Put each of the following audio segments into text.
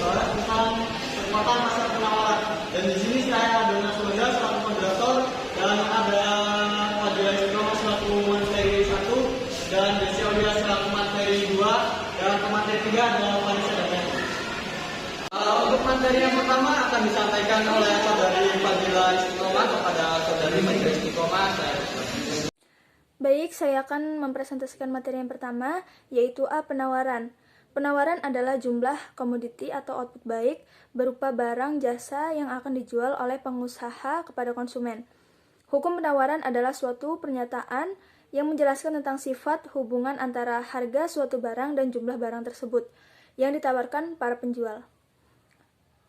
membahas tentang kekuatan pasar penawaran. Dan di sini saya Dona Soda selaku moderator dan ada Fadila Istiqomah selaku materi 1 dan Desi Aulia selaku materi 2 dan materi 3 adalah Vanessa Damian. Untuk materi yang pertama akan disampaikan oleh Saudari Fadila Istiqomah kepada Saudari Fadila Istiqomah. Baik, saya akan mempresentasikan materi yang pertama, yaitu A. Penawaran. Penawaran adalah jumlah komoditi atau output baik berupa barang jasa yang akan dijual oleh pengusaha kepada konsumen. Hukum penawaran adalah suatu pernyataan yang menjelaskan tentang sifat hubungan antara harga suatu barang dan jumlah barang tersebut yang ditawarkan para penjual.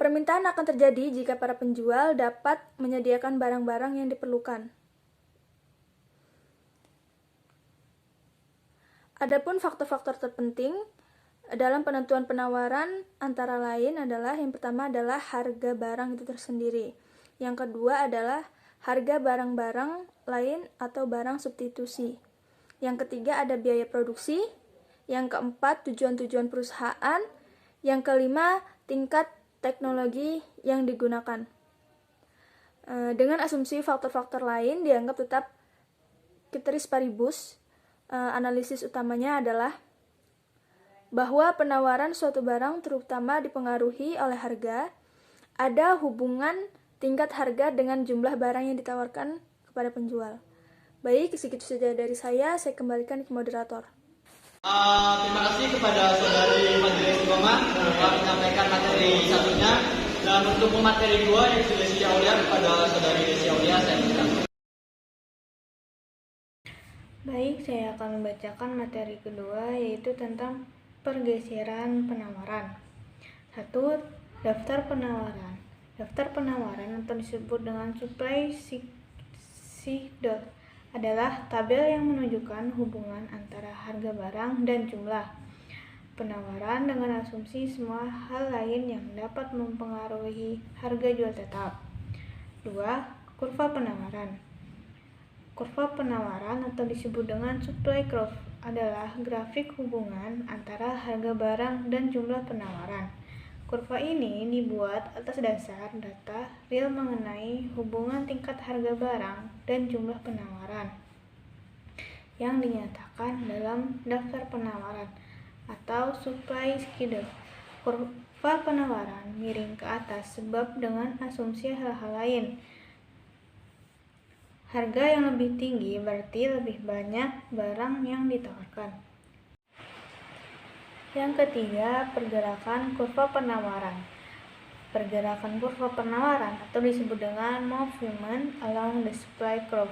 Permintaan akan terjadi jika para penjual dapat menyediakan barang-barang yang diperlukan. Adapun faktor-faktor terpenting dalam penentuan penawaran antara lain adalah yang pertama adalah harga barang itu tersendiri. Yang kedua adalah harga barang-barang lain atau barang substitusi. Yang ketiga ada biaya produksi. Yang keempat tujuan-tujuan perusahaan. Yang kelima tingkat teknologi yang digunakan. Dengan asumsi faktor-faktor lain dianggap tetap ceteris paribus. Analisis utamanya adalah bahwa penawaran suatu barang terutama dipengaruhi oleh harga, ada hubungan tingkat harga dengan jumlah barang yang ditawarkan kepada penjual. Baik, segitu saja dari saya kembalikan ke moderator. Terima kasih kepada Saudari Fadila Istiqomah telah menyampaikan materi satunya, dan untuk materi 2 yaitu Desi Aulia kepada Saudari Desi Aulia saya minta. Baik, saya akan membacakan materi kedua, yaitu tentang pergeseran penawaran. 1. Daftar penawaran. Daftar penawaran atau disebut dengan supply sheet adalah tabel yang menunjukkan hubungan antara harga barang dan jumlah penawaran dengan asumsi semua hal lain yang dapat mempengaruhi harga jual tetap. 2. Kurva penawaran. Kurva penawaran atau disebut dengan supply curve adalah grafik hubungan antara harga barang dan jumlah penawaran. Kurva ini dibuat atas dasar data real mengenai hubungan tingkat harga barang dan jumlah penawaran yang dinyatakan dalam daftar penawaran atau supply schedule. Kurva penawaran miring ke atas sebab dengan asumsi hal-hal lain. Harga yang lebih tinggi berarti lebih banyak barang yang ditawarkan. Yang ketiga, pergerakan kurva penawaran. Pergerakan kurva penawaran atau disebut dengan movement along the supply curve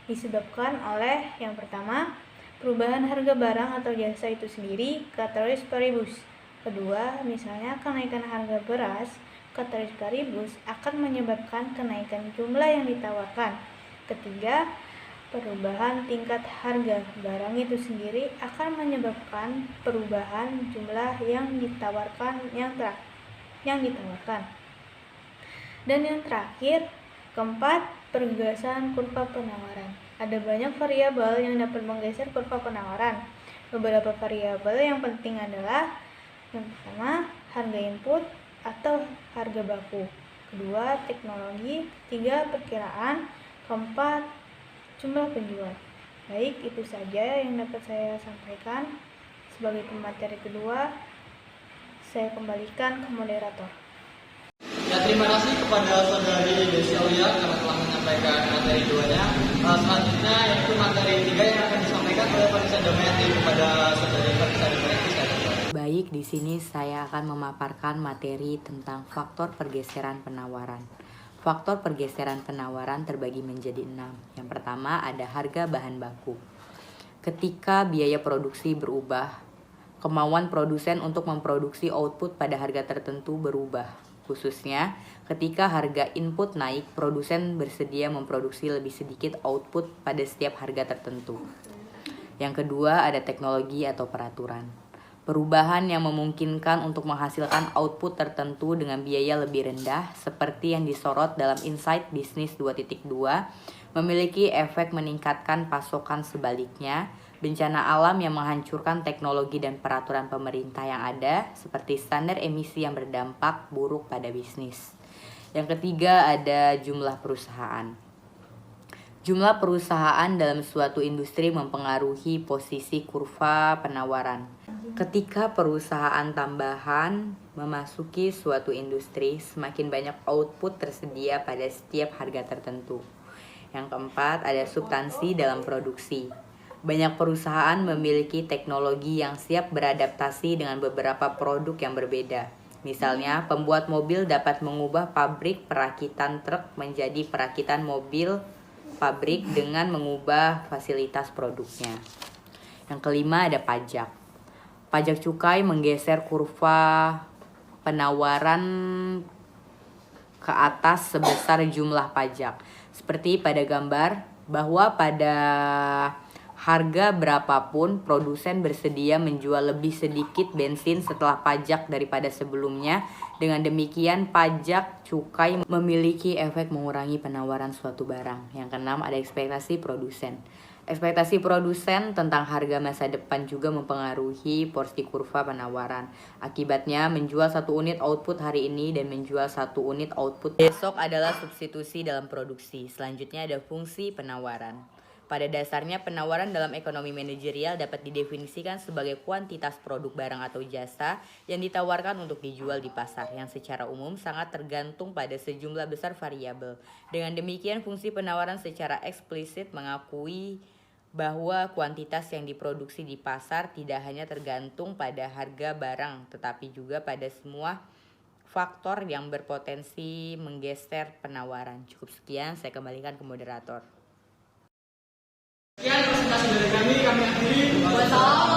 disebabkan oleh yang pertama, perubahan harga barang atau jasa itu sendiri, ceteris paribus. Kedua, misalnya kenaikan harga beras, ceteris paribus akan menyebabkan kenaikan jumlah yang ditawarkan. Ketiga, perubahan tingkat harga barang itu sendiri akan menyebabkan perubahan jumlah yang ditawarkan. Dan yang terakhir, keempat, pergeseran kurva penawaran. Ada banyak variabel yang dapat menggeser kurva penawaran. Beberapa variabel yang penting adalah yang pertama, harga input atau harga baku. Kedua, teknologi. Ketiga, perkiraan. Keempat, jumlah penjual. Baik, itu saja yang dapat saya sampaikan. Sebagai pemateri kedua, saya kembalikan ke moderator. Ya, terima kasih kepada Saudari Desi Aulia karena telah menyampaikan materi 2-nya. Selanjutnya yaitu materi 3 yang akan disampaikan oleh Vanessa Damian kepada Saudari Vanessa Damian. Baik, di sini saya akan memaparkan materi tentang faktor pergeseran penawaran. Faktor pergeseran penawaran terbagi menjadi 6. Yang pertama ada harga bahan baku. Ketika biaya produksi berubah, kemauan produsen untuk memproduksi output pada harga tertentu berubah. Khususnya ketika harga input naik, produsen bersedia memproduksi lebih sedikit output pada setiap harga tertentu. Yang kedua ada teknologi atau peraturan. Perubahan yang memungkinkan untuk menghasilkan output tertentu dengan biaya lebih rendah seperti yang disorot dalam Insight Business 2.2 memiliki efek meningkatkan pasokan. Sebaliknya, bencana alam yang menghancurkan teknologi dan peraturan pemerintah yang ada, seperti standar emisi yang berdampak buruk pada bisnis. Yang ketiga ada jumlah perusahaan. Jumlah perusahaan dalam suatu industri mempengaruhi posisi kurva penawaran. Ketika perusahaan tambahan memasuki suatu industri, semakin banyak output tersedia pada setiap harga tertentu. Yang keempat ada substansi dalam produksi. Banyak perusahaan memiliki teknologi yang siap beradaptasi dengan beberapa produk yang berbeda. Misalnya, pembuat mobil dapat mengubah pabrik perakitan truk menjadi perakitan mobil pabrik dengan mengubah fasilitas produknya. Yang kelima ada pajak. Pajak cukai menggeser kurva penawaran ke atas sebesar jumlah pajak. Seperti pada gambar, bahwa pada harga berapapun produsen bersedia menjual lebih sedikit bensin setelah pajak daripada sebelumnya. Dengan demikian, pajak cukai memiliki efek mengurangi penawaran suatu barang. Yang keenam ada ekspektasi produsen. Ekspektasi produsen tentang harga masa depan juga mempengaruhi porsi kurva penawaran. Akibatnya, menjual 1 unit output hari ini dan menjual 1 unit output besok adalah substitusi dalam produksi. Selanjutnya ada fungsi penawaran. Pada dasarnya, penawaran dalam ekonomi manajerial dapat didefinisikan sebagai kuantitas produk barang atau jasa yang ditawarkan untuk dijual di pasar, yang secara umum sangat tergantung pada sejumlah besar variabel. Dengan demikian, fungsi penawaran secara eksplisit mengakui bahwa kuantitas yang diproduksi di pasar tidak hanya tergantung pada harga barang, tetapi juga pada semua faktor yang berpotensi menggeser penawaran. Cukup sekian, saya kembalikan ke moderator. Sekian presentasi dari kami akhiri. Wassalamualaikum.